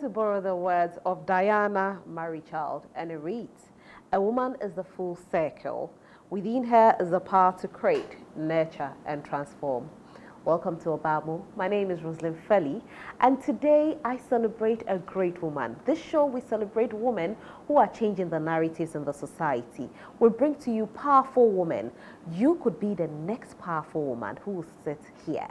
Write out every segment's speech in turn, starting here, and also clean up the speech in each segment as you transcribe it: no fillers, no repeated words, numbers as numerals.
to borrow the words of Diana Marichild, and it reads, "A woman is the full circle. Within her is the power to create, nurture, and transform." Welcome to Obaa Mbo. My name is Roslyn Felly, and today I celebrate a great woman. This show, we celebrate women who are changing the narratives in the society. We bring to you powerful women. You could be the next powerful woman who will sit here.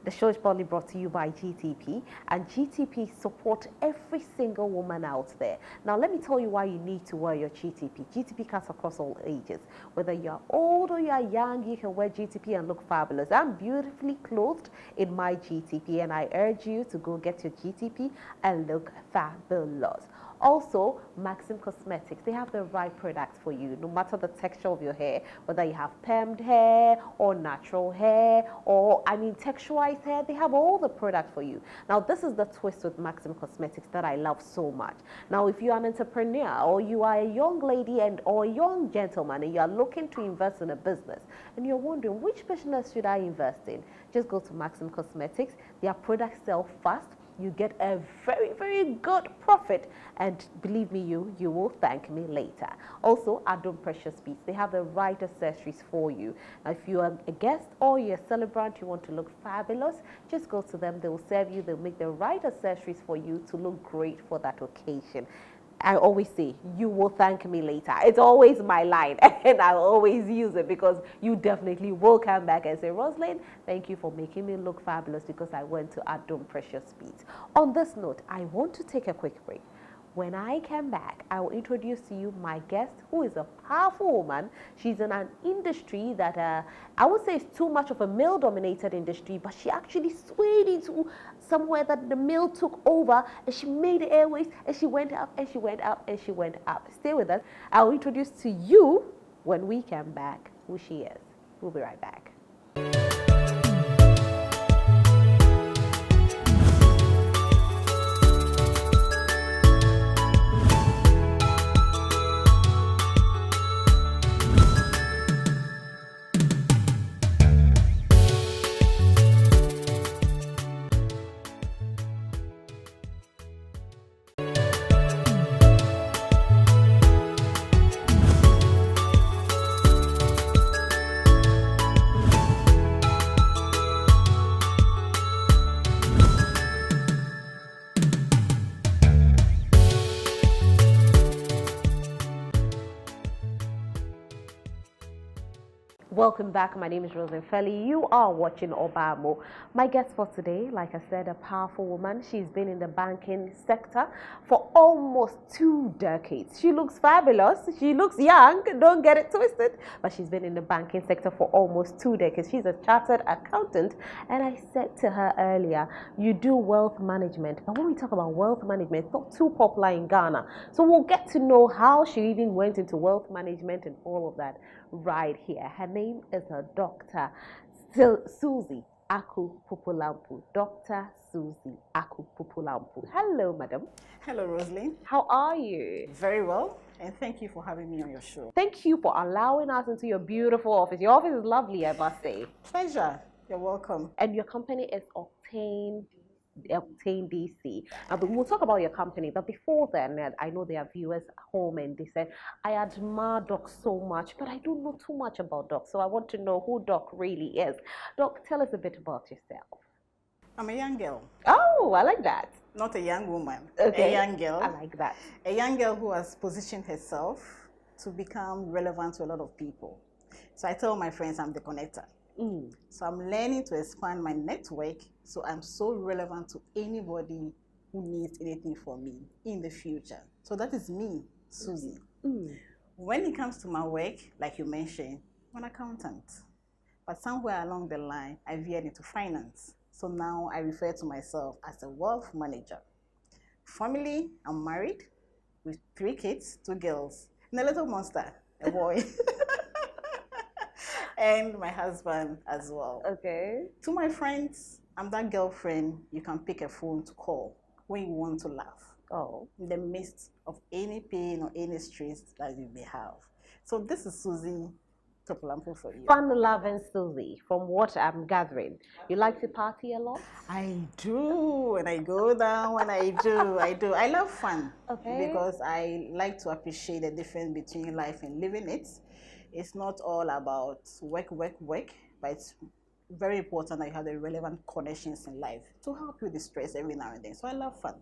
The show is proudly brought to you by GTP, and GTP support every single woman out there. Now, let me tell you why you need to wear your GTP. GTP cuts across all ages. Whether you're old or you're young, you can wear GTP and look fabulous. I'm beautifully clothed in my GTP, and I urge you to go get your GTP and look fabulous. Also, Maxim Cosmetics, they have the right products for you, no matter the texture of your hair, whether you have permed hair or natural hair or, texturized hair, they have all the products for you. Now, this is the twist with Maxim Cosmetics that I love so much. Now, if you're an entrepreneur or you are a young lady or a young gentleman and you are looking to invest in a business and you're wondering which business should I invest in, just go to Maxim Cosmetics. Their products sell fast. You get a very, very good profit, and believe me, you will thank me later. Also, Adom Precious Beads, they have the right accessories for you. Now, if you are a guest or you're a celebrant, you want to look fabulous, just go to them. They will serve you. They'll make the right accessories for you to look great for that occasion. I always say, you will thank me later. It's always my line, and I always use it because you definitely will come back and say, Roslyn, thank you for making me look fabulous because I went to Adom Precious Beads. On this note, I want to take a quick break. When I come back, I will introduce to you my guest, who is a powerful woman. She's in an industry that I would say is too much of a male-dominated industry, but she actually swayed into somewhere that the male took over, and she made the airways, and she went up, and she went up, and she went up. Stay with us. I will introduce to you, when we come back, who she is. We'll be right back. Welcome back. My name is Roslyn Felly. You are watching Obaa Mbo. My guest for today, like I said, a powerful woman. She's been in the banking sector for almost 2 decades. She looks fabulous. She looks young. Don't get it twisted. But she's been in the banking sector for almost 2 decades. She's a chartered accountant. And I said to her earlier, you do wealth management. And when we talk about wealth management, it's not too popular in Ghana. So we'll get to know how she even went into wealth management and all of that right here. Her name is Dr. Suzy Aku Puplampu. Dr. Suzy Aku Puplampu. Hello, madam. Hello, Roslyn. How are you? Very well, and thank you for having me on your show. Thank you for allowing us into your beautiful office. Your office is lovely, I must say. Pleasure. You're welcome. And your company is OctaneDC. But we'll talk about your company. But before then, I know there are viewers at home and they said, I admire Doc so much, but I don't know too much about Doc. So I want to know who Doc really is. Doc, tell us a bit about yourself. I'm a young girl. Oh, I like that. Not a young woman. Okay. A young girl. I like that. A young girl who has positioned herself to become relevant to a lot of people. So I tell my friends I'm the connector. So I'm learning to expand my network so I'm so relevant to anybody who needs anything from me in the future. So that is me, Suzy. When it comes to my work, like you mentioned, I'm an accountant. But somewhere along the line, I veered into finance. So now I refer to myself as a wealth manager. Family, I'm married with 3 kids, 2 girls, and a little monster, a boy. And my husband as well. Okay. To my friends, I'm that girlfriend you can pick a phone to call when you want to laugh. Oh. In the midst of any pain or any stress that you may have. So this is Suzy Puplampu for you. Fun-loving Suzy, from what I'm gathering. You like to party a lot? I do. When I go down, when I do. I love fun. Okay. Because I like to appreciate the difference between life and living it. It's not all about work, but it's very important that you have the relevant connections in life to help you distress every now and then. So I love fun.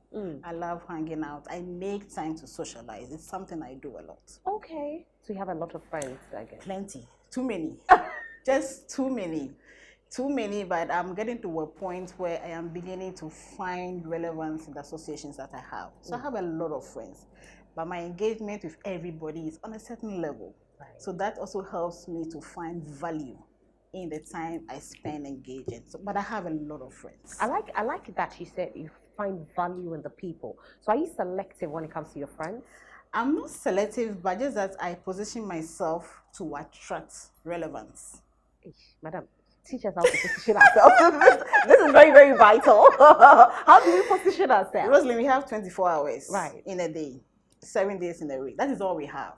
I love hanging out. I make time to socialize. It's something I do a lot. Okay. So you have a lot of friends, I guess. Plenty. Too many. Just too many. Too many, but I'm getting to a point where I am beginning to find relevance in the associations that I have. So I have a lot of friends, but my engagement with everybody is on a certain level. Right. So that also helps me to find value in the time I spend engaging. So, but I have a lot of friends. I like that you said you find value in the people. So are you selective when it comes to your friends? I'm not selective, but just that I position myself to attract relevance. Madam, teach us how to position ourselves. This is very, very vital. How do we position ourselves? Rosalie, we have 24 hours in a day, 7 days in a week. That is all we have.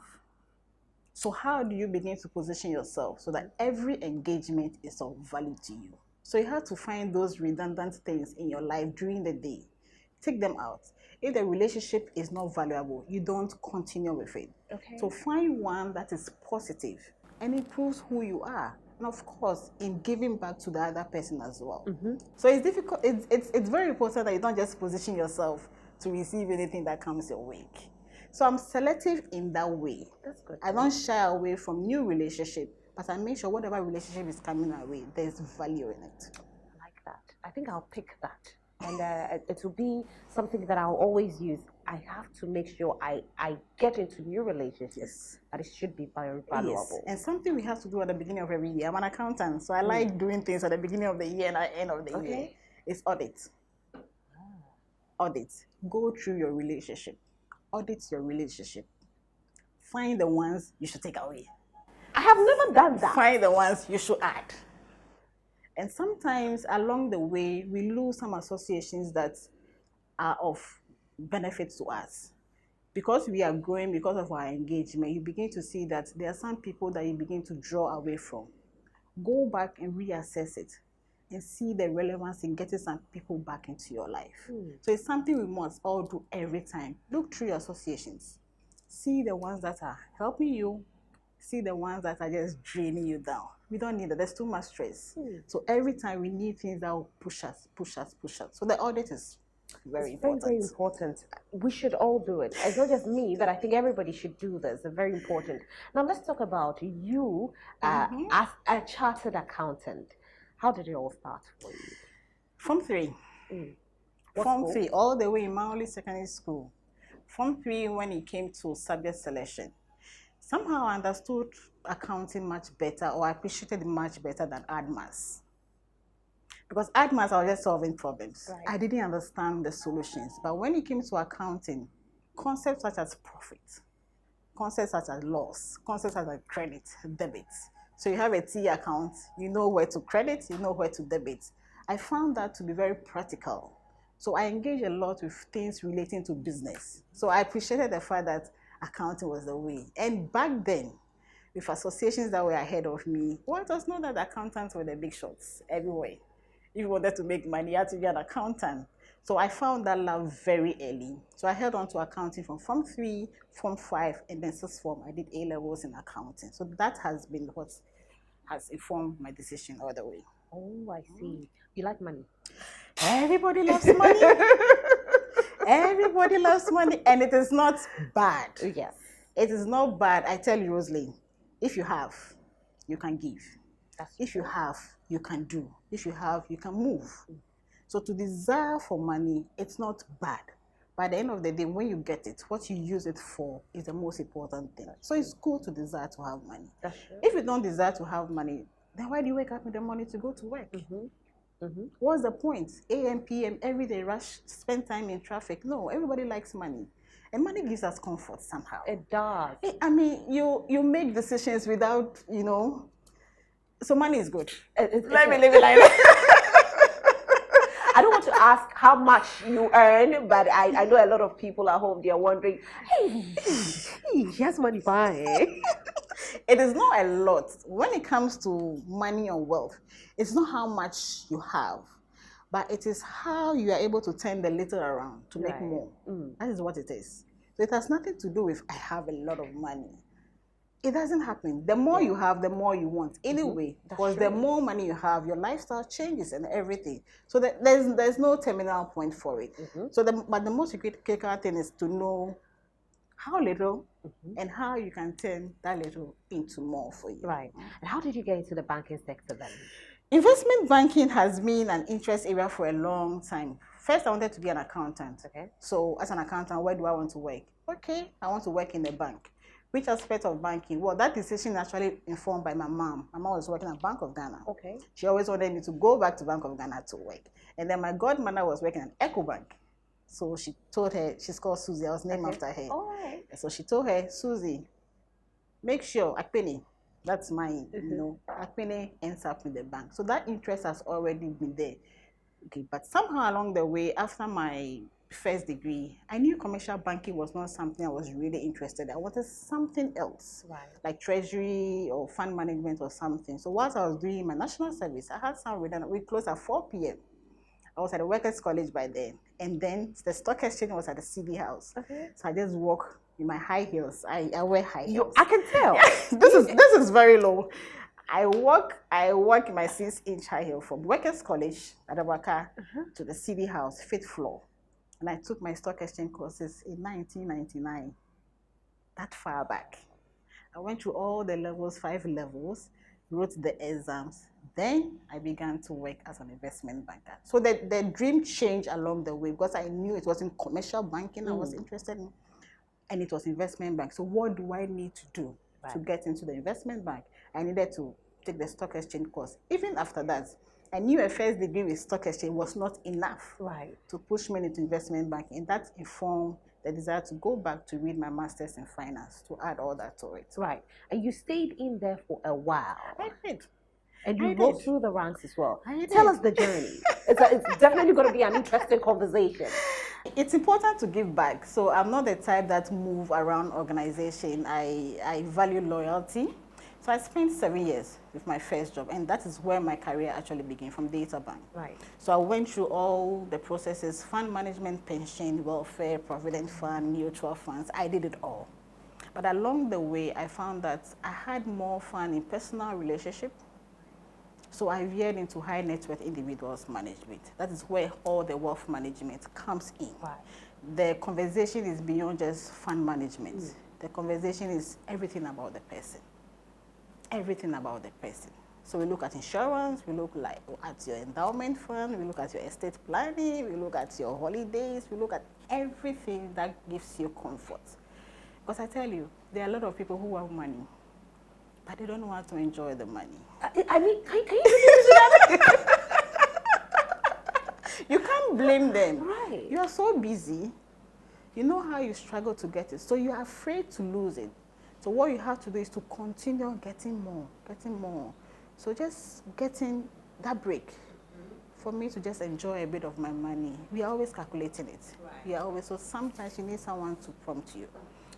So how do you begin to position yourself so that every engagement is of value to you? So you have to find those redundant things in your life during the day. Take them out. If the relationship is not valuable, you don't continue with it. Okay. So find one that is positive and improves who you are. And of course, in giving back to the other person as well. So it's difficult. It's very important that you don't just position yourself to receive anything that comes your way. So I'm selective in that way. That's good. I don't shy away from new relationship, but I make sure whatever relationship is coming our way, there's value in it. I like that. I think I'll pick that. And it will be something that I'll always use. I have to make sure I get into new relationships, but it should be very valuable. Yes. And something we have to do at the beginning of every year. I'm an accountant, so I like doing things at the beginning of the year and at the end of the year. It's audit. Audit. Go through your relationship. Audit your relationship. Find the ones you should take away. I have never done that. Find the ones you should add. And sometimes along the way, we lose some associations that are of benefit to us. Because we are growing, because of our engagement, you begin to see that there are some people that you begin to draw away from. Go back and reassess it and see the relevance in getting some people back into your life. So it's something we must all do every time. Look through your associations. See the ones that are helping you. See the ones that are just draining you down. We don't need that. There's too much stress. So every time we need things that will push us. So the audit is very important. Very important. We should all do it. It's not just me, but I think everybody should do this. It's very important. Now let's talk about you as a chartered accountant. How did it all start for you? Form 3. Form 3, all the way in Maoli Secondary School. Form 3, when it came to subject selection. Somehow I understood accounting much better, or I appreciated it much better than AdMaths. Because AdMaths, I was just solving problems. I didn't understand the solutions. But when it came to accounting, concepts such as profit, concepts such as loss, concepts such as credit, debit. So you have a T account, you know where to credit, you know where to debit. I found that to be very practical. So I engaged a lot with things relating to business. So I appreciated the fact that accounting was the way. And back then, with associations that were ahead of me, one does know that accountants were the big shots everywhere. If you wanted to make money, you had to be an accountant. So I found that love very early. So I held on to accounting from Form 3, Form 5, and then 6th form. I did A-levels in accounting. So that has been what has informed my decision all the way. Oh, I see. You like money? Everybody loves money. Everybody loves money, and it is not bad. Yes. It is not bad. I tell you, Rosalie, if you have, you can give. If you have, you can do. If you have, you can move. So to desire for money, it's not bad. By the end of the day, when you get it, what you use it for is the most important thing. So it's cool to desire to have money. If you don't desire to have money, then why do you wake up with the money to go to work? What's the point? AM, PM, every day rush, spend time in traffic. No, everybody likes money. And money gives us comfort somehow. It does. I mean, you make decisions without, so money is good. Let me live it like that. I don't want to ask how much you earn, but I know a lot of people at home, they are wondering, hey, she has money, fine. It is not a lot. When it comes to money or wealth, it's not how much you have, but it is how you are able to turn the little around to make more. That is what it is. So it has nothing to do with I have a lot of money. It doesn't happen. The more you have, the more you want. Anyway, because the more money you have, your lifestyle changes and everything. So there's no terminal point for it. So but the most critical thing is to know how little and how you can turn that little into more for you. Right. And how did you get into the banking sector then? Investment banking has been an interest area for a long time. First, I wanted to be an accountant. Okay. So as an accountant, where do I want to work? Okay, I want to work in a bank. Which aspect of banking? Well, that decision actually informed by my mom. My mom was working at Bank of Ghana. Okay. She always wanted me to go back to Bank of Ghana to work. And then my godmother was working at EcoBank. So she told her, she's called Suzy, I was named after her. All right. So she told her, Suzy, make sure Akpene, that's mine, you know, Akpene ends up in the bank. So that interest has already been there. Okay, but somehow along the way, after my first degree, I knew commercial banking was not something I was really interested in. I wanted something else, like treasury or fund management or something. So whilst I was doing my national service, I had some redundant. We closed at 4 p.m. I was at the Workers' College by then. And then the stock exchange was at the CD house. Okay. So I just walk in my high heels. I wear high heels. I can tell. This is very low. I walk in my 6-inch high heel from Workers' College at Abaka to the CD house, 5th floor. And I took my stock exchange courses in 1999, that far back. I went through all the levels, 5 levels, wrote the exams. Then I began to work as an investment banker. So the dream changed along the way because I knew it wasn't commercial banking I was interested in, and it was investment bank. So what do I need to do to get into the investment bank? I needed to take the stock exchange course. Even after that, I knew a first degree with stock exchange was not enough to push me into investment banking. And that informed the desire to go back to read my master's in finance, to add all that to it. Right. And you stayed in there for a while. I did. And you rose through the ranks as well. Tell us the journey. It's definitely going to be an interesting conversation. It's important to give back. So I'm not the type that move around organization. I value loyalty. So I spent 7 years with my first job, and that is where my career actually began, from data bank. Right. So I went through all the processes: fund management, pension, welfare, provident fund, mutual funds. I did it all. But along the way, I found that I had more fun in personal relationship. So I veered into high net worth individuals management. That is where all the wealth management comes in. Right. The conversation is beyond just fund management. The conversation is everything about the person. Everything about the person. So we look at insurance, we look at your endowment fund, we look at your estate planning, we look at your holidays, we look at everything that gives you comfort. Because I tell you, there are a lot of people who have money, but they don't know how to enjoy the money. I mean, can you do that? You can't blame them. Right. You are so busy. You know how you struggle to get it. So you are afraid to lose it. So what you have to do is to continue getting more, getting more. So just getting that break for me to just enjoy a bit of my money. We are always calculating it. Right. We are always, so sometimes you need someone to prompt you.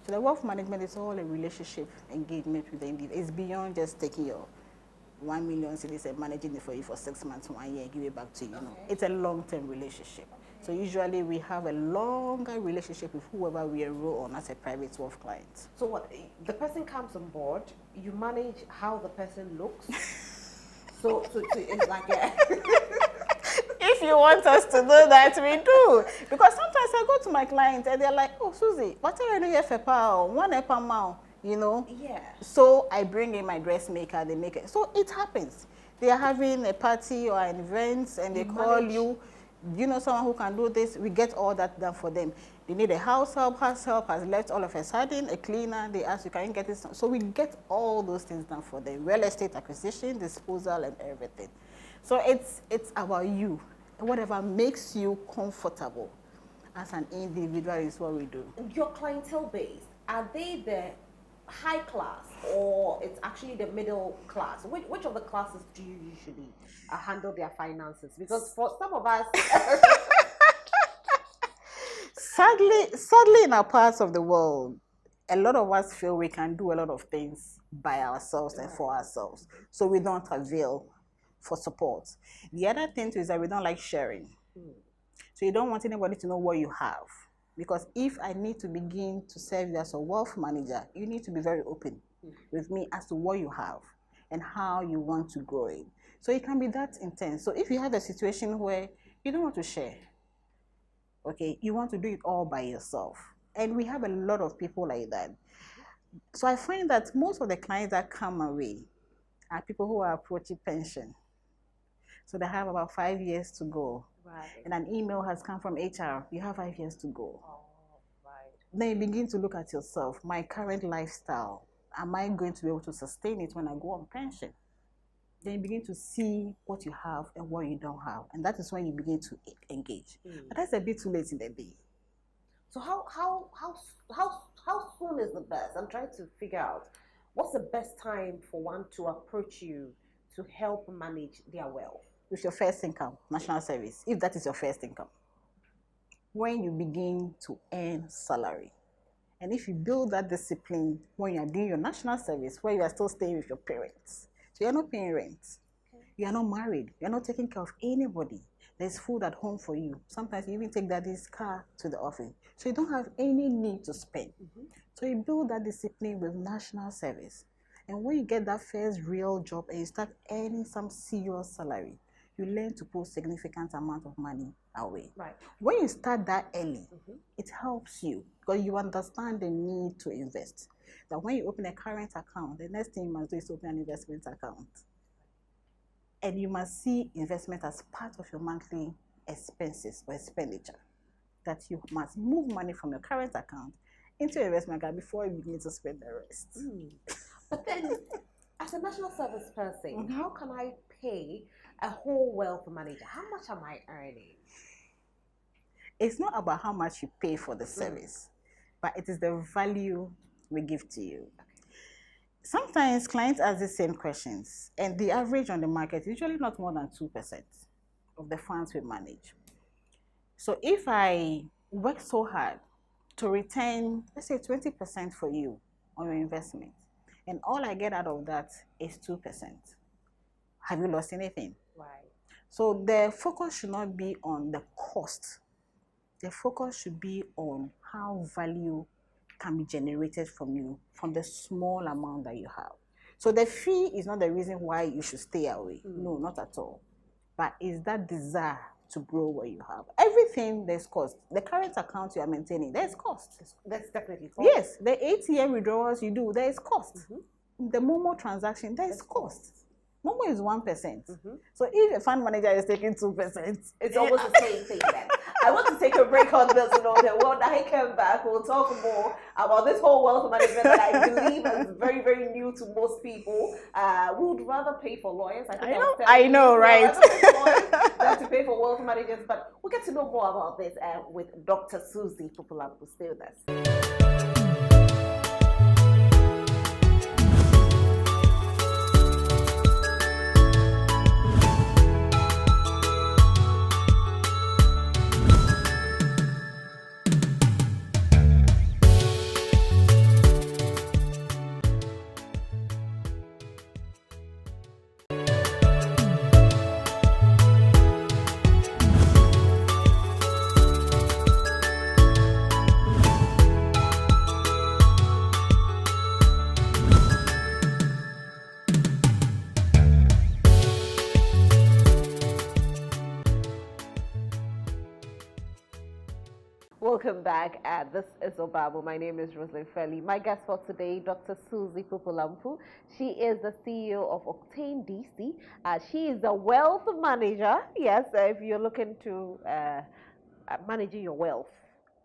So the wealth management is all a relationship engagement with the individual. It's beyond just taking your 1 million cedis and managing it for you for 6 months, 1 year, give it back to you. No, it's a long-term relationship. So usually we have a longer relationship with whoever we enroll on as a private wealth client. So what, the person comes on board, you manage how the person looks. so it's like, If you want us to do that, we do. Because sometimes I go to my clients and they're like, oh, Suzy, what are you doing for power? 1 per mile, you know? Yeah. So I bring in my dressmaker, they make it. So it happens. They are having a party or an event and they call you. You know someone who can do this? We get all that done for them. They need a house help has left all of a sudden, a cleaner, they ask you, can you get this? So we get all those things done for them. Real estate acquisition, disposal, and everything. So it's about you. Whatever makes you comfortable as an individual is what we do. Your clientele base, are they the high class or it's actually the middle class? Which of the classes do you usually handle their finances? Because for some of us... sadly, in our parts of the world, a lot of us feel we can do a lot of things by ourselves and for ourselves. So we don't avail for support. The other thing too is that we don't like sharing. So you don't want anybody to know what you have. Because if I need to begin to serve you as a wealth manager, you need to be very open with me as to what you have and how you want to grow it. So it can be that intense. So if you have a situation where you don't want to share, okay, you want to do it all by yourself. And we have a lot of people like that. So I find that most of the clients that come away are people who are approaching pension. So they have about 5 years to go. Right. And an email has come from HR, you have 5 years to go. Oh, right. Then you begin to look at yourself, my current lifestyle, am I going to be able to sustain it when I go on pension? Then you begin to see what you have and what you don't have. And that is when you begin to engage. But that's a bit too late in the day. So how soon is the best? I'm trying to figure out what's the best time for one to approach you to help manage their wealth. With your first income, national service, if that is your first income. When you begin to earn salary. And if you build that discipline when you are doing your national service, where you are still staying with your parents. So you are not paying rent. Okay. You are not married. You are not taking care of anybody. There's food at home for you. Sometimes you even take daddy's car to the office. So you don't have any need to spend. So you build that discipline with national service. And when you get that first real job and you start earning some serious salary, you learn to put significant amount of money away. Right. When you start that early, it helps you because you understand the need to invest. That when you open a current account, the next thing you must do is open an investment account. And you must see investment as part of your monthly expenses or expenditure. That you must move money from your current account into your investment account before you begin to spend the rest. But then, as a national service person, how can I pay a whole wealth manager? How much am I earning? It's not about how much you pay for the service, but it is the value we give to you. Sometimes clients ask the same questions, and the average on the market is usually not more than 2% of the funds we manage. So if I work so hard to retain, let's say 20% for you on your investment, and all I get out of that is 2%, have you lost anything? Right. So the focus should not be on the cost. The focus should be on how value can be generated from you, from the small amount that you have. So the fee is not the reason why you should stay away. No, not at all. But is that desire to grow what you have. Everything, there's cost. The current account you are maintaining, there's cost. That's definitely cost. Yes, the ATM withdrawals you do, there is cost. The Momo transaction, there is cost. Momo is 1%. So if a fund manager is taking 2%, it's almost the same thing then. I want to take a break on this, then when I come back, we'll talk more about this whole wealth management that I believe is very, very new to most people. We would rather pay for lawyers. I know, right? Than to pay for wealth managers, but we'll get to know more about this with Dr. Suzy Aku Puplampu. Stay with us. Welcome back. This is Obaa Mbo. My name is Roslyn Fairley. My guest for today, Dr. Suzy Aku Puplampu. She is the CEO of OctaneDC. She is a wealth manager. Yes, if you're looking to managing your wealth.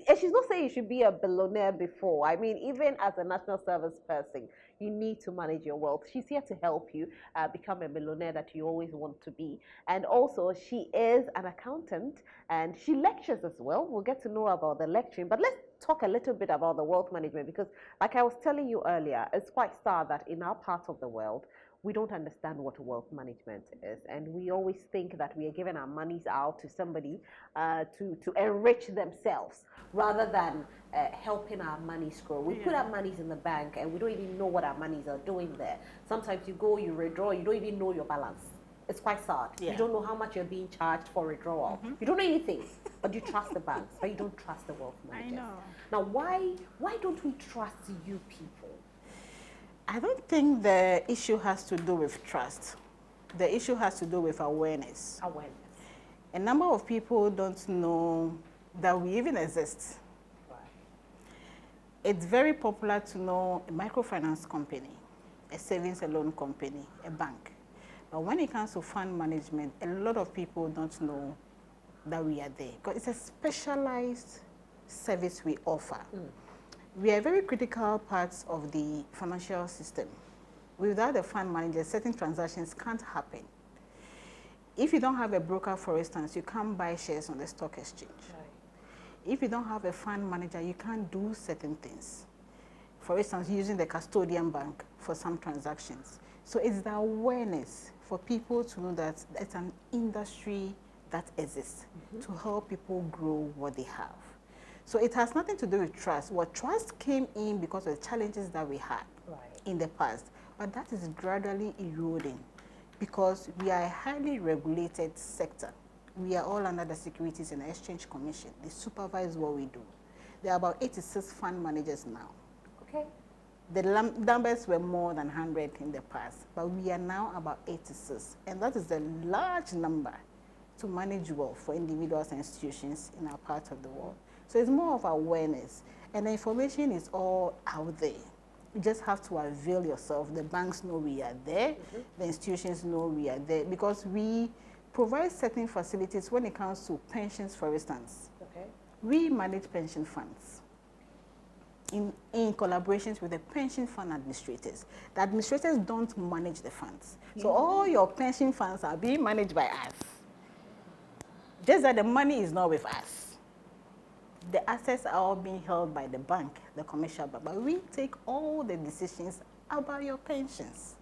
And she's not saying you should be a billionaire before. I mean, even as a national service person, you need to manage your wealth. She's here to help you become a millionaire that you always want to be. And also, she is an accountant and she lectures as well. We'll get to know about the lecturing. But let's talk a little bit about the wealth management because, like I was telling you earlier, it's quite sad that in our part of the world, we don't understand what wealth management is, and we always think that we are giving our monies out to somebody to enrich themselves rather than helping our monies grow. We put our monies in the bank and we don't even know what our monies are doing there. Sometimes you go, you withdraw, you don't even know your balance. It's quite sad. You don't know how much you're being charged for withdrawal. You don't know anything, but you trust the banks, but you don't trust the wealth managers. I know. Now, why don't we trust you people? I don't think the issue has to do with trust. The issue has to do with awareness. Awareness. A number of people don't know that we even exist. Right. It's very popular to know a microfinance company, a savings and loan company, a bank. But when it comes to fund management, a lot of people don't know that we are there because it's a specialized service we offer. We are very critical parts of the financial system. Without a fund manager, certain transactions can't happen. If you don't have a broker, for instance, you can't buy shares on the stock exchange. Right. If you don't have a fund manager, you can't do certain things. For instance, using the custodian bank for some transactions. So it's the awareness for people to know that it's an industry that exists to help people grow what they have. So it has nothing to do with trust. What trust came in because of the challenges that we had in the past. But that is gradually eroding because we are a highly regulated sector. We are all under the Securities and Exchange Commission. They supervise what we do. There are about 86 fund managers now. Okay. The numbers were more than 100 in the past, but we are now about 86. And that is a large number to manage wealth for individuals and institutions in our part of the world. So it's more of awareness. And the information is all out there. You just have to avail yourself. The banks know we are there. The institutions know we are there because we provide certain facilities when it comes to pensions, for instance. Okay. We manage pension funds in collaborations with the pension fund administrators. The administrators don't manage the funds. So all your pension funds are being managed by us. Just that the money is not with us. The assets are all being held by the bank, the commercial bank, but we take all the decisions about your pensions.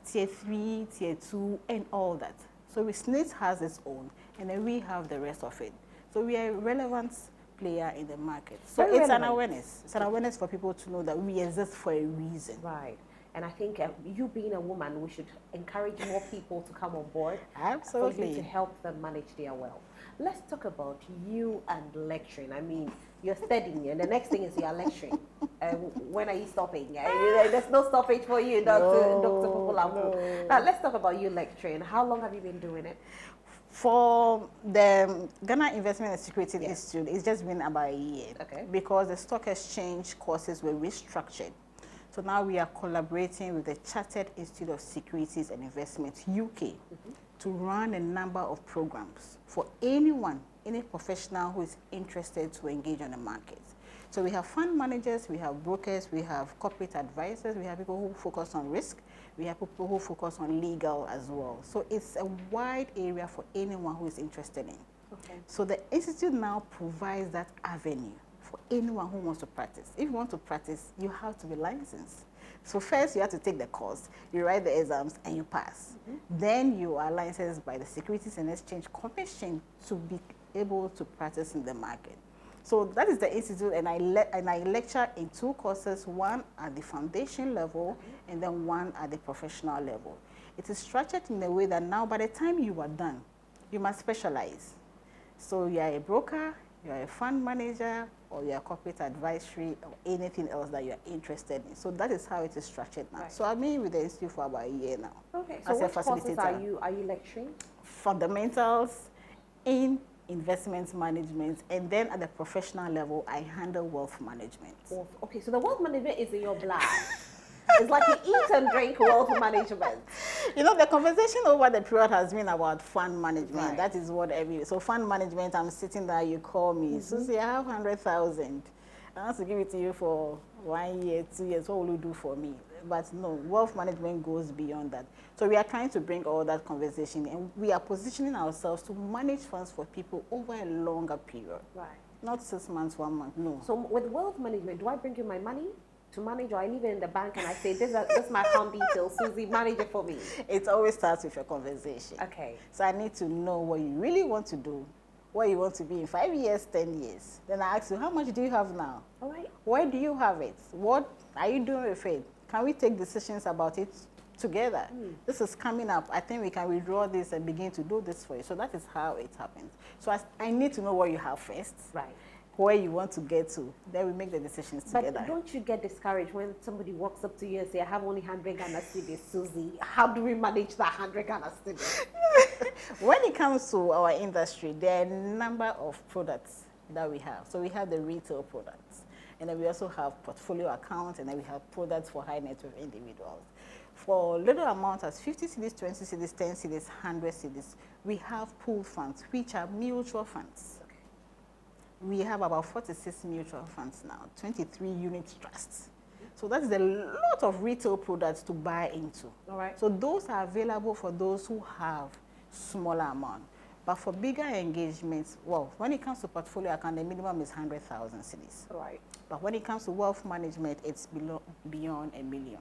Tier 3, Tier 2, and all that. So SNIT has its own, and then we have the rest of it. So we are a relevant player in the market. So Very it's relevant. an awareness. It's an awareness for people to know that we exist for a reason. Right. And I think you being a woman, we should encourage more people to come on board. Absolutely. For you to help them manage their wealth. Let's talk about you and lecturing. I mean, you're studying, and the next thing is you're lecturing. When are you stopping? There's no stoppage for you, Dr. Puplampu. No. Now, let's talk about you lecturing. How long have you been doing it? For the Ghana Investment and Security Institute, it's just been about a year. Okay. Because the stock exchange courses were restructured. So now we are collaborating with the Chartered Institute of Securities and Investments, UK, to run a number of programs for anyone, any professional who is interested to engage on the market. So we have fund managers, we have brokers, we have corporate advisors, we have people who focus on risk, we have people who focus on legal as well. So it's a wide area for anyone who is interested in. Okay. So the institute now provides that avenue for anyone who wants to practice. If you want to practice, you have to be licensed. So first you have to take the course, you write the exams, and you pass. Then you are licensed by the Securities and Exchange Commission to be able to practice in the market. So that is the institute, and I lecture in 2 courses, one at the foundation level and then one at the professional level. It is structured in a way that now by the time you are done, you must specialize. So you are a broker, you are a fund manager, or you are corporate advisory, or anything else that you are interested in. So that is how it is structured now. Right. So I've been with the institute for about a year now. Okay, so what courses are you lecturing? Fundamentals in investment management, and then at the professional level, I handle wealth management. Okay, so the wealth management is in your blood. It's like you eat and drink wealth management. You know, the conversation over the period has been about fund management. Right. That is what so fund management, I'm sitting there, you call me, Suzy, I have 100,000. I want to give it to you for 1 year, 2 years. What will you do for me? But no, wealth management goes beyond that. So we are trying to bring all that conversation, and we are positioning ourselves to manage funds for people over a longer period. Right. Not 6 months, 1 month, no. So with wealth management, do I bring you my money to manage, or I leave it in the bank and I say, this is my account details, Suzy, manage it for me? It always starts with a conversation. Okay. So I need to know what you really want to do, where you want to be in 5 years, 10 years. Then I ask you, how much do you have now? All right. Where do you have it? What are you doing with it? Can we take decisions about it together? This is coming up. I think we can withdraw this and begin to do this for you. So that is how it happens. So I need to know what you have first. Right. Where you want to get to, then we make the decisions together. But don't you get discouraged when somebody walks up to you and say, I have only 100 Ghana cedis, Suzy? How do we manage that 100 Ghana cedis? When it comes to our industry, there are a number of products that we have. So we have the retail products, and then we also have portfolio accounts, and then we have products for high net worth individuals. For little amounts as 50 cedis, 20 cedis, 10 cedis, 100 cedis, we have pool funds, which are mutual funds. We have about 46 mutual funds now, 23 unit trusts. So that's a lot of retail products to buy into. All right. So those are available for those who have smaller amount. But for bigger engagements, well, when it comes to portfolio account, the minimum is 100,000 cedis. All right. But when it comes to wealth management, it's beyond $1 million.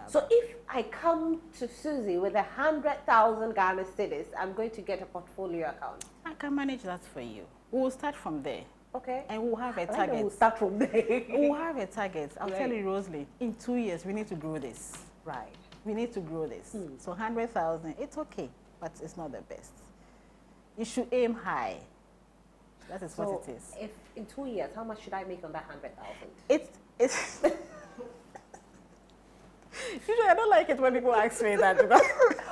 So if I come to Suzy with 100,000 Ghana cedis, I'm going to get a portfolio account. I can manage that for you. We'll start from there. Okay. And we'll have a target. We'll start from there. We'll have a target. I'll tell you, Rosalie, in 2 years, we need to grow this. Right. We need to grow this. So 100,000, it's okay, but it's not the best. You should aim high. That is what it is. If in 2 years, how much should I make on that 100,000? It's usually I don't like it when people ask me that, because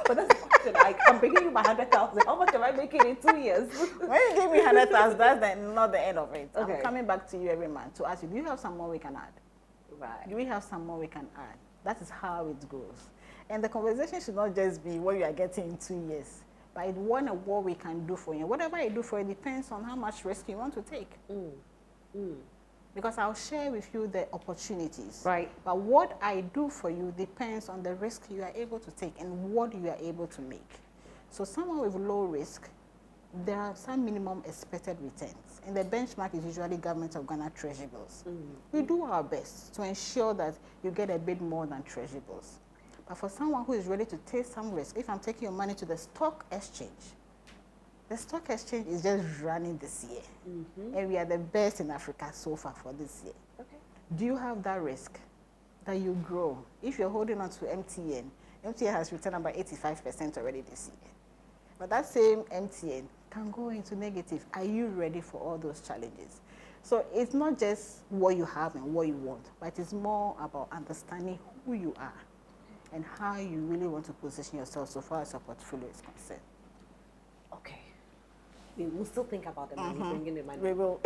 but that's the question. I'm bringing you my 100,000. How much am I making in 2 years? when you give me 100,000, that's not the end of it. Okay. I'm coming back to you every month to ask you, do you have some more we can add? Right. Do we have some more we can add? That is how it goes. And the conversation should not just be what you are getting in 2 years, but what we can do for you. Whatever I do for you depends on how much risk you want to take. Because I'll share with you the opportunities. Right. But what I do for you depends on the risk you are able to take and what you are able to make. So someone with low risk, there are some minimum expected returns. And the benchmark is usually Government of Ghana Treasury bills. We do our best to ensure that you get a bit more than Treasury bills. But for someone who is ready to take some risk, if I'm taking your money to the stock exchange, the stock exchange is just running this year. And we are the best in Africa so far for this year. Okay. Do you have that risk that you grow? If you're holding on to MTN, MTN has returned about 85% already this year. But that same MTN can go into negative. Are you ready for all those challenges? So it's not just what you have and what you want, but it's more about understanding who you are and how you really want to position yourself so far as your portfolio is concerned. Okay. We will still think about the money, bringing the money. We will.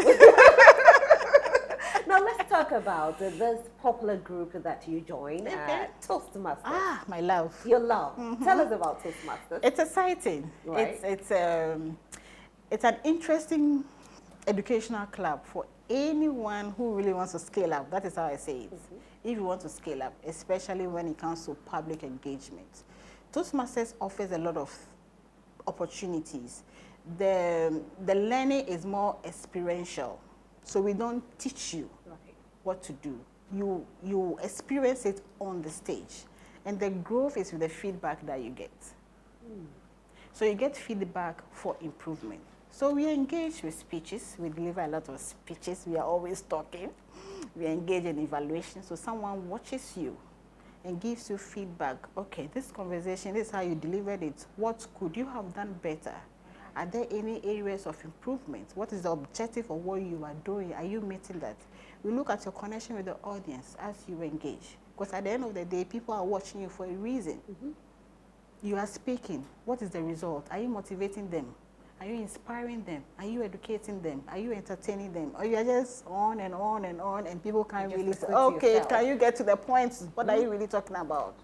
Now let's talk about this popular group that you joined, Toastmasters. Ah, my love. Your love. Tell us about Toastmasters. It's exciting. Right. It's an interesting educational club for anyone who really wants to scale up. That is how I say it. If you want to scale up, especially when it comes to public engagement. Toastmasters offers a lot of opportunities. The learning is more experiential. So we don't teach you what to do. You experience it on the stage. And the growth is with the feedback that you get. So you get feedback for improvement. So we engage with speeches. We deliver a lot of speeches. We are always talking. We engage in evaluation. So someone watches you and gives you feedback. Okay, this conversation, this is how you delivered it. What could you have done better? Are there any areas of improvement? What is the objective of what you are doing? Are you meeting that? We look at your connection with the audience as you engage. Because at the end of the day, people are watching you for a reason. You are speaking. What is the result? Are you motivating them? Are you inspiring them? Are you educating them? Are you entertaining them? Or you are just on and on and on, and people can't really say, okay, can you get to the point? What are you really talking about?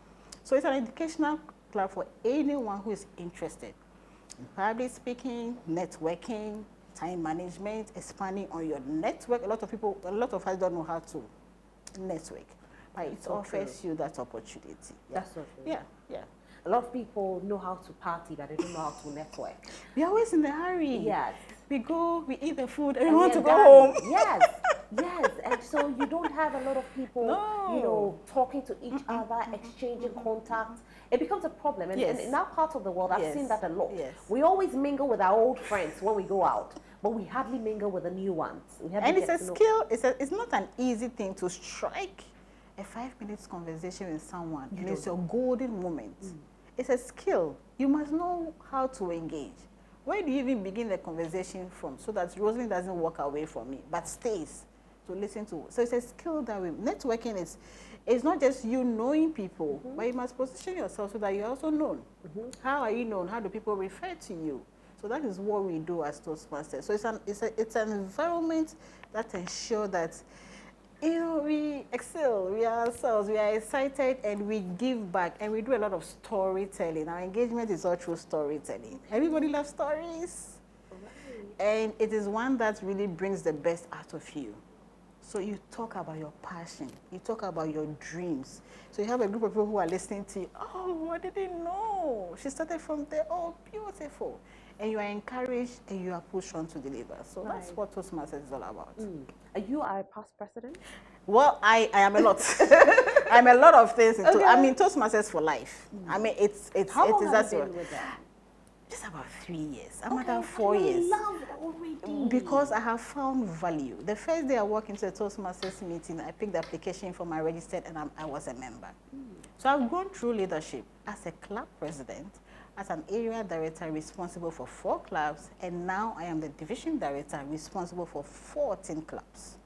So it's an educational club for anyone who is interested in public speaking, networking, time management, expanding on your network. A lot of us don't know how to network, but it offers you that opportunity. That's so true. Yeah. A lot of people know how to party, but they don't know how to network. We're always in a hurry. Yes. We go, we eat the food, and we And want to are go done. home. Yes, yes. And so you don't have a lot of people, No. you know, talking to each other, exchanging contacts. It becomes a problem. And, Yes. and in our part of the world, I've seen that a lot. Yes. We always mingle with our old friends when we go out, but we hardly mingle with the new ones. And it's a skill, it's not an easy thing to strike a 5 minutes conversation with someone. And it's your golden moment. It's a skill. You must know how to engage. Where do you even begin the conversation from so that Rosalie doesn't walk away from me, but stays to listen to? So it's a skill that networking is, it's not just you knowing people, but you must position yourself so that you're also known. How are you known? How do people refer to you? So that is what we do as Toastmasters. So it's an environment that ensures that, you know, we excel, we are ourselves, we are excited, and we give back, and we do a lot of storytelling. Our engagement is all through storytelling. Everybody loves stories. And it is one that really brings the best out of you. So you talk about your passion, you talk about your dreams. So you have a group of people who are listening to you. Oh, what did they know? She started from there. Oh, beautiful. And you are encouraged and you are pushed on to deliver. So that's what Toastmasters is all about. Are you a past president? Well, I am a lot. I'm a lot of things. I mean, Toastmasters for life. I mean, How long have you been with them? Just about 3 years. I'm about 4 years. Already. Because I have found value. The first day I walked into a Toastmasters meeting, I picked the application form, I registered, and I was a member. So I've gone through leadership as a club president, as an area director responsible for 4 clubs, and now I am the division director responsible for 14 clubs.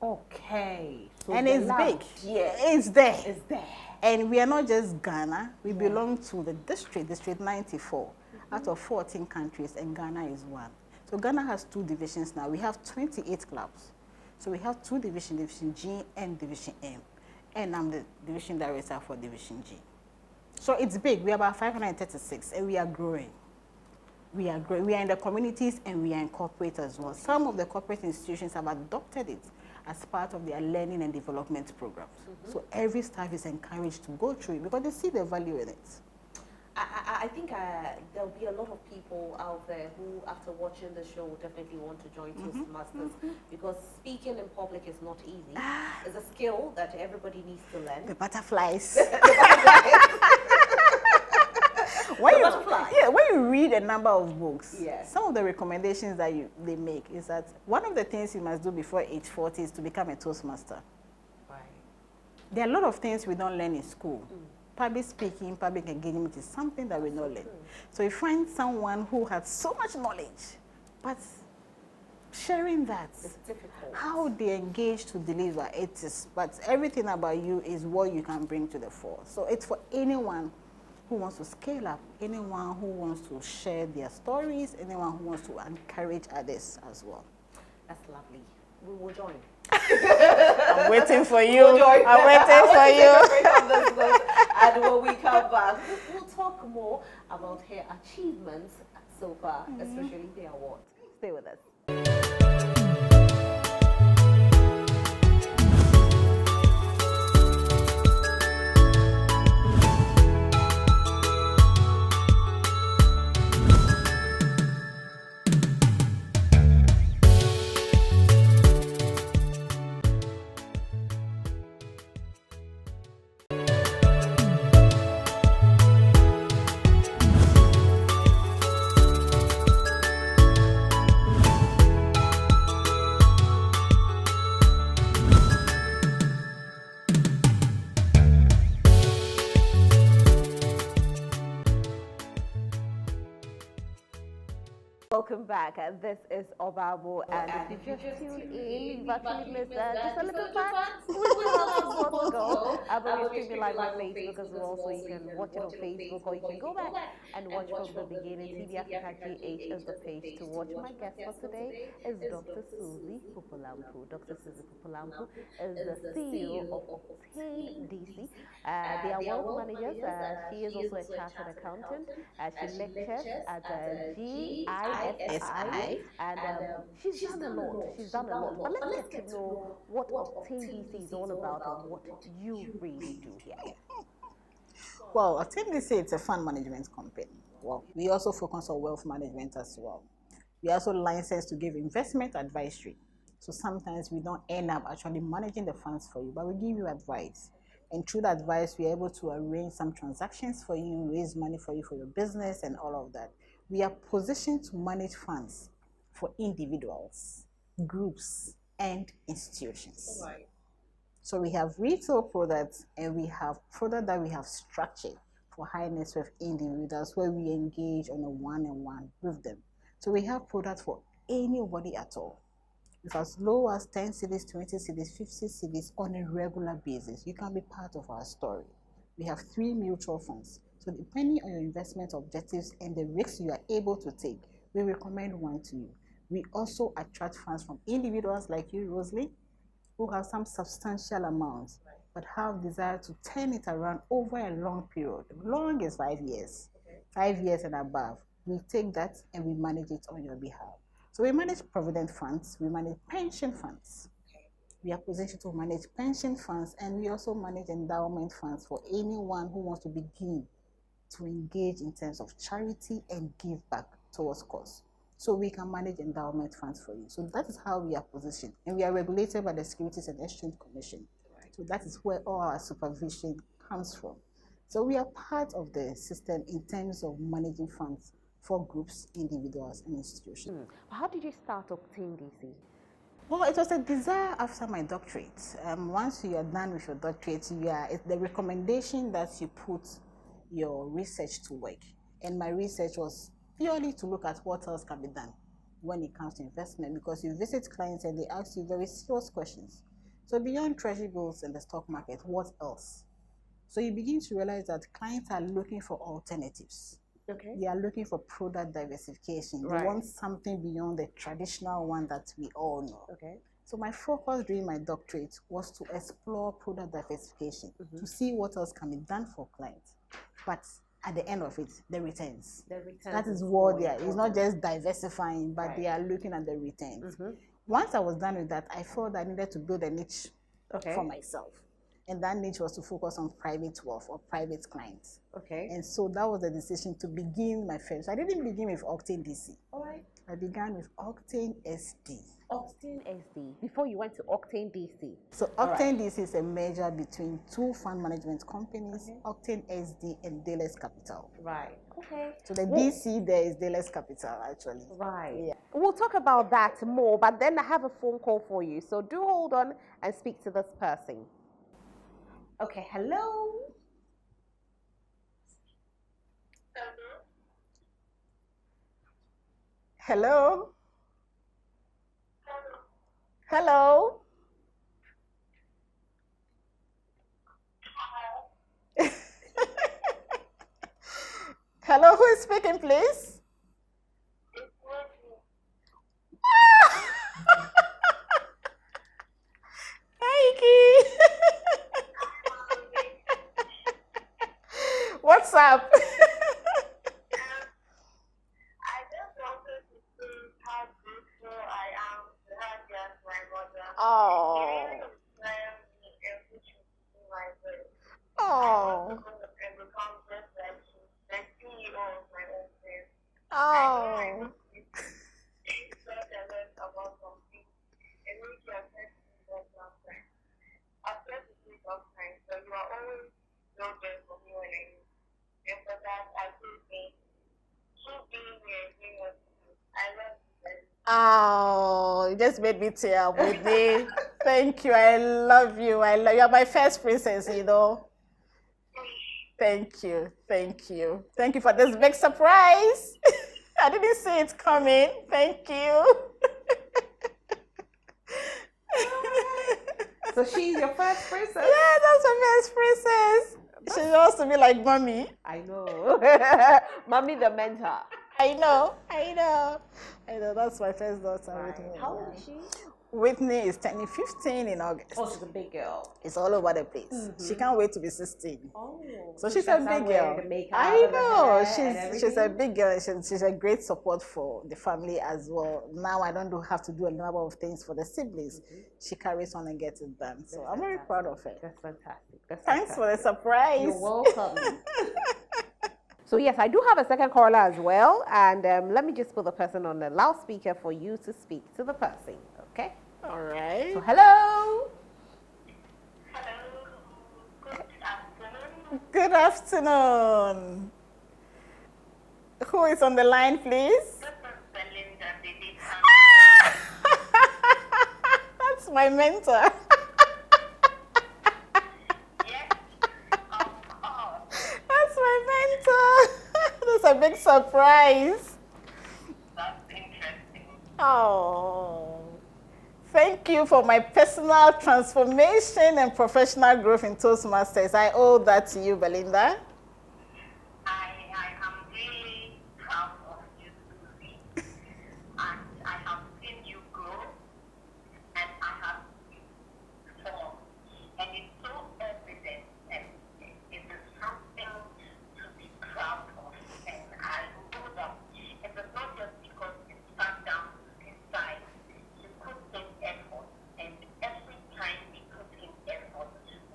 Okay. So and it's big. Yeah. It's there. It's there. And we are not just Ghana. We belong to the District 94, out of 14 countries, and Ghana is one. So Ghana has 2 divisions now. We have 28 clubs. So we have 2 divisions, Division G and Division M. And I'm the division director for Division G. So it's big. We are about 536, and we are growing. We are growing. We are in the communities, and we are in corporate as well. Some of the corporate institutions have adopted it as part of their learning and development programs. So every staff is encouraged to go through it because they see the value in it. I think there'll be a lot of people out there who, after watching the show, will definitely want to join Toastmasters because speaking in public is not easy. It's a skill that everybody needs to learn. The butterflies. When you read a number of books, yes. Some of the recommendations that they make is that one of the things you must do before age 40 is to become a Toastmaster. Right. There are a lot of things we don't learn in school. Public speaking, public engagement is something that we don't learn. So you find someone who has so much knowledge, but sharing that, it's difficult. How they engage to deliver, it is, but everything about you is what you can bring to the fore. So it's for anyone who wants to scale up, anyone who wants to share their stories, anyone who wants to encourage others as well. That's lovely. We will join. I'm waiting for you. We'll join. I'm waiting for you. And when we come back, we'll talk more about her achievements so far, especially the award. Stay with us. Welcome back. This is Obaa Mbo, and if you just tuned in, you've actually missed just a little fact. We still have some more to go. But we're streaming live on Facebook as well, so you can watch it on Facebook, or you can go back and watch from the beginning. TV Africa GH is the page to watch. My guest for today is Dr. Suzy Aku Puplampu. Dr. Suzy Aku Puplampu is the CEO of OctaneDC. They are wealth managers. She is also a chartered accountant. She lectures at GISI, and she's done a lot. She's done a lot. But let's get to know what OctaneDC is all about and what you really do here. Well, OctaneDC, it's a fund management company. Well, we also focus on wealth management as well. We are also licensed to give investment advisory. So sometimes we don't end up actually managing the funds for you, but we give you advice. And through the advice, we are able to arrange some transactions for you, raise money for you for your business and all of that. We are positioned to manage funds for individuals, groups, and institutions. Right. So we have retail products and we have products that we have structured for high net worth individuals where we engage on a one-on-one with them. So we have products for anybody at all. With as low as 10 cedis, 20 cedis, 50 cedis on a regular basis, you can be part of our story. We have 3 mutual funds. So depending on your investment objectives and the risks you are able to take, we recommend one to you. We also attract funds from individuals like you, Rosalie, who have some substantial amounts, but have desire to turn it around over a long period. Long is 5 years, 5 years and above. We take that and we manage it on your behalf. So we manage provident funds, we manage pension funds. We are positioned to manage pension funds, and we also manage endowment funds for anyone who wants to begin to engage in terms of charity and give back towards cause. So we can manage endowment funds for you. So that is how we are positioned. And we are regulated by the Securities and Exchange Commission. So that is where all our supervision comes from. So we are part of the system in terms of managing funds for groups, individuals, and institutions. How did you start OctaneDC? Well, it was a desire after my doctorate. Once you are done with your doctorate, it's the recommendation that you put your research to work. And my research was purely to look at what else can be done when it comes to investment, because you visit clients and they ask you very serious questions. So beyond treasury bills and the stock market, what else? So you begin to realize that clients are looking for alternatives. Okay. They are looking for product diversification. Right. They want something beyond the traditional one that we all know. Okay. So my focus during my doctorate was to explore product diversification, to see what else can be done for clients. But at the end of it, the returns. That is what they are. It's not just diversifying, but they are looking at the returns. Once I was done with that, I felt I needed to build a niche for myself. And that niche was to focus on private wealth or private clients. Okay. And so that was the decision to begin my first. I didn't begin with OctaneDC. All right. I began with OctaneSD. OctaneSD, before you went to OctaneDC. So OctaneDC is a merger between 2 fund management companies, OctaneSD and Dealers Capital. Right. Okay. So the DC there is Dealers Capital, actually. Right. Yeah. We'll talk about that more, but then I have a phone call for you. So do hold on and speak to this person. Okay, hello. Hello. Hello. Hello, who is speaking, please? Hi, Key. What's up? Oh. Oh. Oh. Oh, you just made me tear up with me. Thank you. I love you. I love you. You're my first princess, you know. Thank you. Thank you. Thank you for this big surprise. I didn't see it coming. Thank you. So she's your first princess? Yeah, that's my first princess. She wants to be like mommy. I know. Mommy the mentor. I know. That's my first daughter. Right. How old is she? Whitney is turning 15 in August. Oh, she's a big girl. It's all over the place. She can't wait to be 16. Oh, So she's a big girl. I know. She's a big girl. She's a great support for the family as well. Now I don't have to do a number of things for the siblings. She carries on and gets it done. So I'm very proud of her. That's fantastic. Thanks for the surprise. You're welcome. So yes, I do have a second caller as well, and let me just put the person on the loudspeaker for you to speak to the person. Okay. All right. So hello. Hello, good afternoon. Good afternoon. Who is on the line, please? This is Belinda, baby. That's my mentor. Yes, of course. That's my mentor. That's a big surprise. That's interesting. Oh. Thank you for my personal transformation and professional growth in Toastmasters. I owe that to you, Belinda. I am really proud of you, Suzy. And I have seen you grow, and I have formed. And it's so evident, and it is something to be proud of. And I know that it is not just because it sat down to decide. You put in effort, and every time we put in effort,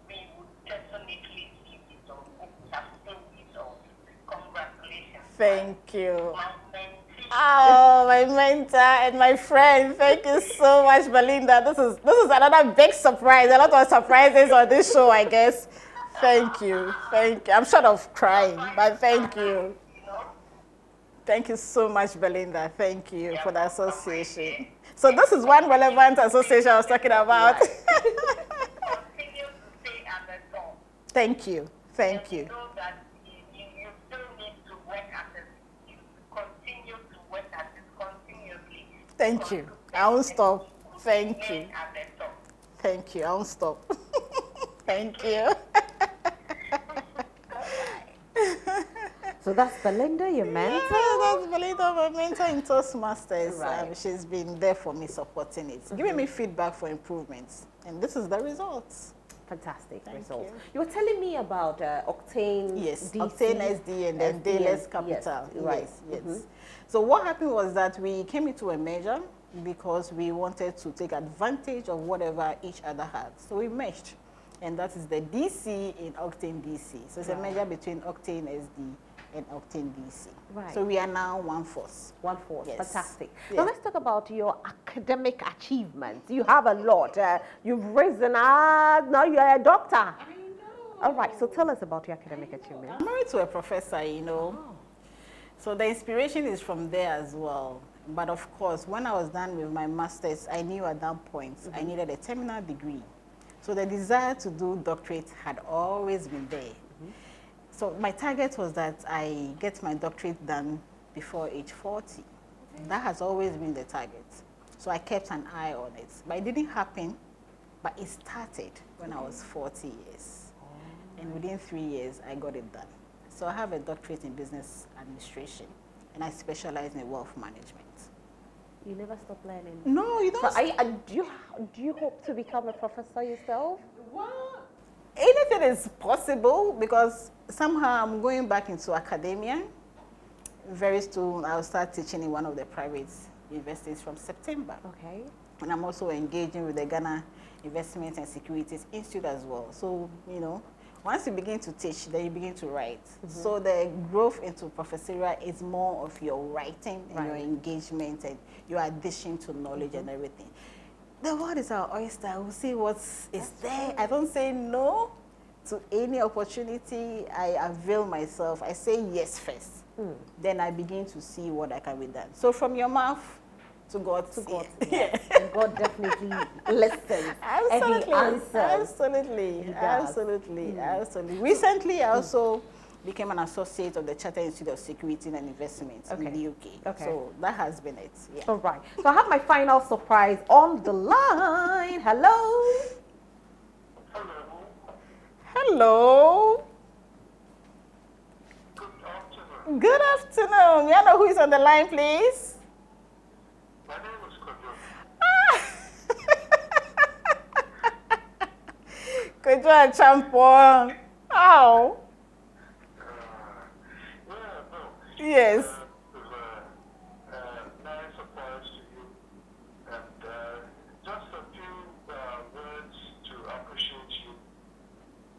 we would definitely see results, and we have seen results. Congratulations. Thank you. My mentee. Oh, my mentor and my friend. Thank you so much, Belinda. This is another big surprise. A lot of surprises on this show, I guess. Thank you. Thank you. I'm short of crying, but thank you. You know, Thank you so much, Belinda. Thank you for the association. So this is one relevant association I was talking about. continue to stay at the top. Thank you. Thank You you. know that you still need to work at it. You continue to work at it continuously. Thank you. I won't stop. Thank you. Remain at the top. Thank you. I won't stop. Thank you. So that's Belinda, your mentor. Yeah, that's Belinda, my mentor in Toastmasters. Right. She's been there for me, supporting it, giving me feedback for improvements. And this is the results. Fantastic Thank results. you. You were telling me about Octane Yes, DC. OctaneDC and then Dayless Yes, Capital. right. Yes. So what happened was that we came into a merger because we wanted to take advantage of whatever each other had. So we merged. And that is the DC in OctaneDC. So it's a merger between OctaneSD and OctaneDC. Right. So we are now one force. One force. Yes. Fantastic. Yeah. Now let's talk about your academic achievements. You have a lot. You've risen. Now you are a doctor. I know. All right. So tell us about your academic achievements. I'm married to a professor, you know. Oh. So the inspiration is from there as well. But of course, when I was done with my master's, I knew at that point I needed a terminal degree. So the desire to do doctorate had always been there. So my target was that I get my doctorate done before age 40. That has always been the target. So I kept an eye on it. But it didn't happen, but it started when I was 40 years. And within 3 years, I got it done. So I have a doctorate in business administration, and I specialize in wealth management. You never stop learning. No, you don't. So do you hope to become a professor yourself? Well, anything is possible because somehow I'm going back into academia. Very soon I'll start teaching in one of the private universities from September. Okay. And I'm also engaging with the Ghana Investment and Securities Institute as well. So, you know, once you begin to teach, then you begin to write. So the growth into professorial is more of your writing and your engagement and your addition to knowledge and everything. The world is our oyster. We'll see what is there. I don't say no to any opportunity. I avail myself. I say yes first. Then I begin to see what I can be done. So from your mouth to God. To God. Yeah. And God definitely listens. Absolutely. And he answers. Absolutely. He does. Absolutely. Absolutely. Recently, I also became an associate of the Chartered Institute of Security and Investment in the UK. Okay. So that has been it. Yeah. All right. So I have my final surprise on the line. Hello. Hello. Hello. Good afternoon. May I know who is on the line, please? My name is Kojo. Kwejo champion. How? Yes. It was a nice surprise to you, and just a few words to appreciate you.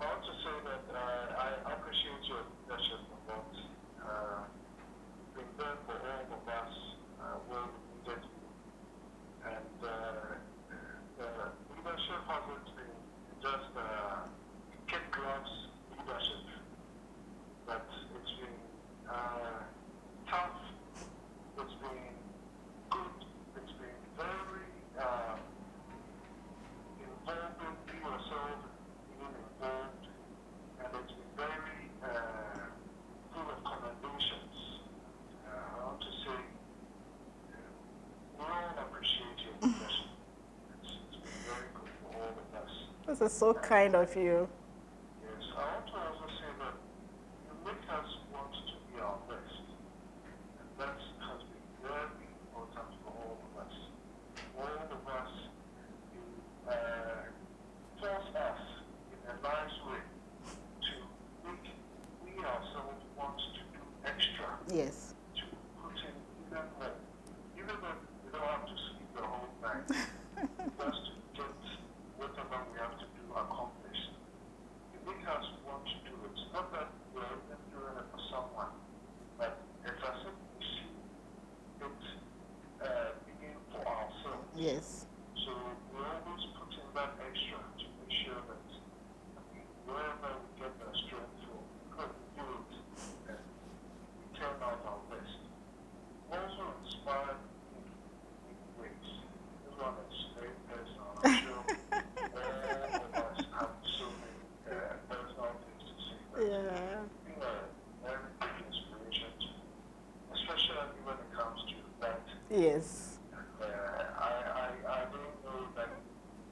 I want to say that I appreciate your leadership a lot. Been there for all of us where we needed you, and the leadership hasn't been just kid gloves leadership, but it's been tough, it's been good, it's been very involving, be yourself, being involved, and it's been very full of commendations. I want to say, we all appreciate your leadership. It's been very good for all of us. This is so kind of you. Yes, I want to also say that you make us want to be our best. And that has been very important for all of us. All of us, you force us in a nice way to make we ourselves want to do extra, Yes. to put in even more. Even though we don't have to sleep the whole night, just to get whatever we have to do accomplished. You make us want to do it. Not that we're even doing it for someone, but it's as if we see it being for ourselves. Yes. So we always put in that extra to make sure that wherever we get the strength from, we can do it and we turn out our best. Also inspired in ways. This one is very personal. I'm sure all of us have so many personal things to say. But Yeah. being a very big inspiration to me, especially when it comes to that. Yes. I didn't know that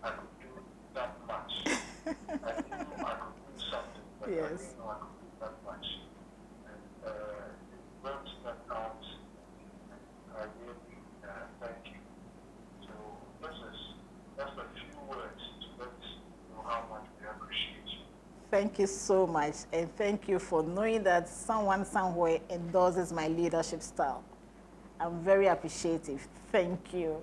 I could do that much. I knew I could do something, but I Yes. didn't know I could do that much. And it worked that out. And I really thank you. So that's a few words to let you know how much we appreciate you. Thank you so much, and thank you for knowing that someone somewhere endorses my leadership style. I'm very appreciative. Thank you.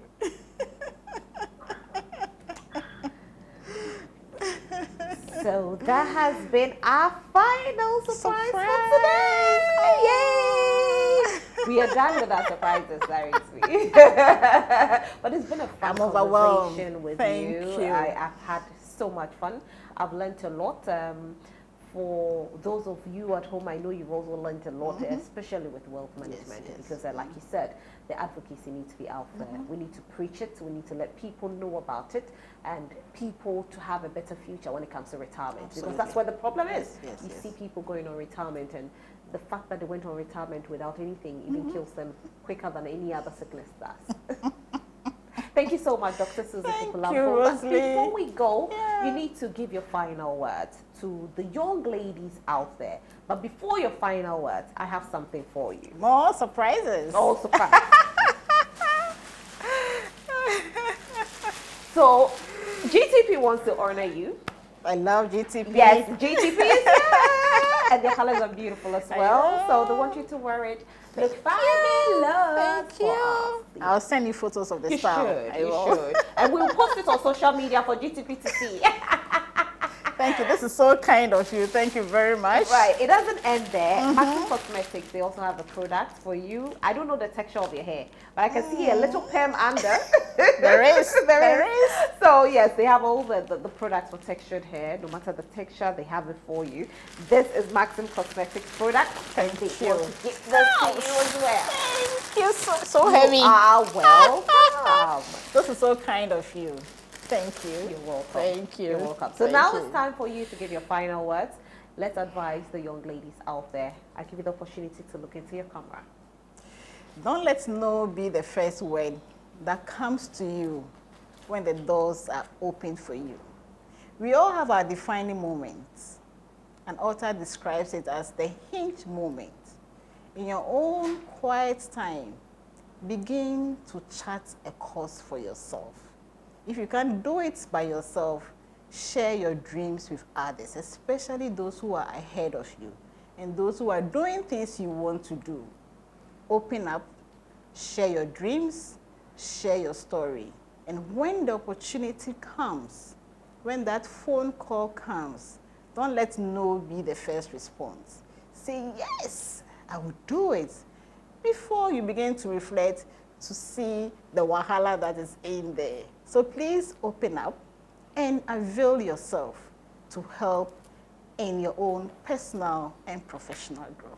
So that has been our final surprise for Surprise! today. Yay! We are done with our surprises, seriously. But it's been a fun I'm overwhelmed. conversation with Thank you. you. I've had so much fun. I've learned a lot. For those of you at home, I know you've also learned a lot, especially with wealth management, yes. because like you said, the advocacy needs to be out there. We need to preach it. We need to let people know about it, and people to have a better future when it comes to retirement. Absolutely. Because that's where the problem is. Yes, You yes. see people going on retirement, and the fact that they went on retirement without anything even kills them quicker than any other sickness does. Thank you so much, Dr. Suzy Aku Thank Puplampu. you, But Rosalie. before we go, Yeah. you need to give your final words to the young ladies out there. But before your final words, I have something for you. More surprises. Oh, surprise. So, GTP wants to honor you. I love GTP. Yes, GTP is here. And the colors are beautiful as well. So, they want you to wear it. Look fabulous. Thank for you. us. I'll send you photos of the You style. should, I you will. should. And we'll post it on social media for GTP to see. Thank you. This is so kind of you. Thank you very much. Right, it doesn't end there. Maxim Cosmetics, they also have a product for you. I don't know the texture of your hair, but I can see a little perm under. There is. There is. So yes, they have all the products for textured hair. No matter the texture, they have it for you. This is Maxim Cosmetics product. Thank They you. want to give this to you as well. Thank you. So heavy. You are welcome. This is so kind of you. Thank you. You're welcome. Thank you. You're welcome. So Thank now you. it's time for you to give your final words. Let's advise the young ladies out there. I give you the opportunity to look into your camera. Don't let no be the first word that comes to you when the doors are open for you. We all have our defining moments. An author describes it as the hinge moment. In your own quiet time, begin to chart a course for yourself. If you can't do it by yourself, share your dreams with others, especially those who are ahead of you and those who are doing things you want to do. Open up, share your dreams, share your story. And when the opportunity comes, when that phone call comes, don't let no be the first response. Say, yes, I will do it, before you begin to reflect to see the wahala that is in there. So please open up and avail yourself to help in your own personal and professional growth.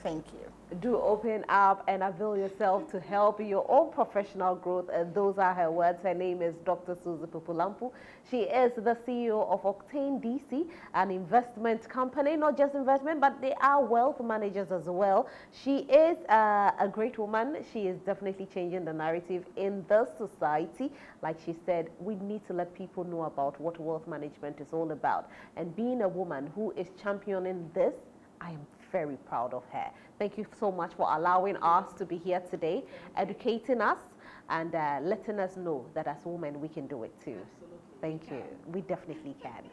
Thank you. Do open up and avail yourself to help your own professional growth. And those are her words. Her name is Dr. Suzy Aku Puplampu. She is the CEO of OctaneDC, an investment company, not just investment, but they are wealth managers as well. She is a great woman. She is definitely changing the narrative in the society. Like she said, we need to let people know about what wealth management is all about. And being a woman who is championing this, I am very proud of her. Thank you so much for allowing us to be here today, educating us and letting us know that as women we can do it too. Thank you. We definitely can.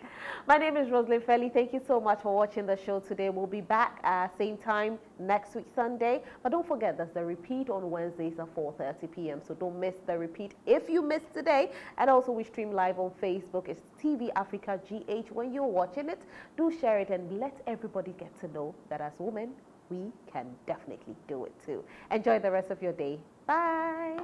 My name is Rosalind Felly. Thank you so much for watching the show today. We'll be back same time next week, Sunday. But don't forget, there's the repeat on Wednesdays at 4:30 p.m. So don't miss the repeat if you missed today. And also we stream live on Facebook. It's TV Africa GH. When you're watching it, do share it and let everybody get to know that as women, we can definitely do it too. Enjoy the rest of your day. Bye.